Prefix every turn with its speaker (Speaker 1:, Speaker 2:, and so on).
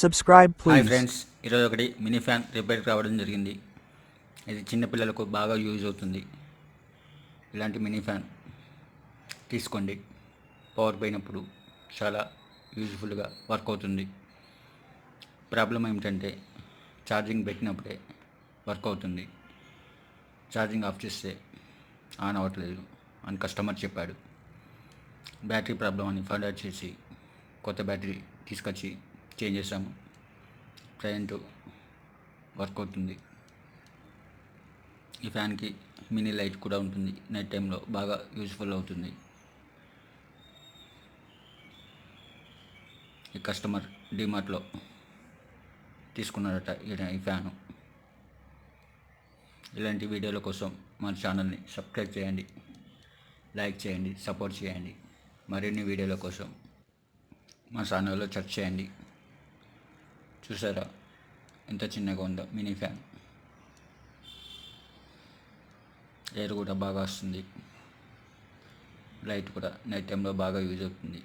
Speaker 1: Subscribe
Speaker 2: hi
Speaker 1: please.
Speaker 2: Friends, ఈరోజు ఒకటి mini fan రిపేర్కి రావడం జరిగింది. ఇది చిన్నపిల్లలకు బాగా యూజ్ అవుతుంది. ఇలాంటి మినీ ఫ్యాన్ తీసుకోండి. పవర్ పోయినప్పుడు చాలా యూజ్ఫుల్గా వర్క్ అవుతుంది. ప్రాబ్లం ఏమిటంటే ఛార్జింగ్ పెట్టినప్పుడే వర్క్ అవుతుంది. ఛార్జింగ్ ఆఫ్ చేస్తే ఆన్ అవ్వట్లేదు అని కస్టమర్ చెప్పాడు. బ్యాటరీ ప్రాబ్లం అని ఫైండ్ అవుట్ చేసి కొత్త బ్యాటరీ తీసుకొచ్చి చేంజ్ చేసాము. ప్రజెంట్ వర్క్ అవుతుంది. ఈ ఫ్యాన్కి మినీ లైట్ కూడా ఉంటుంది. నైట్ టైంలో బాగా యూజ్ఫుల్ అవుతుంది. ఈ కస్టమర్ డిమార్ట్లో తీసుకున్నారట ఈ ఫ్యాను. ఇలాంటి వీడియోల కోసం మన ఛానల్ని సబ్స్క్రైబ్ చేయండి, లైక్ చేయండి, సపోర్ట్ చేయండి. మరిన్ని వీడియోల కోసం మా ఛానల్లో సెర్చ్ చేయండి. చూసారా ఎంత చిన్నగా ఉందో మినీ ఫ్యాన్. ఎయిర్ కూడా బాగా వస్తుంది. లైట్ కూడా నైట్ టైంలో బాగా యూజ్ అవుతుంది.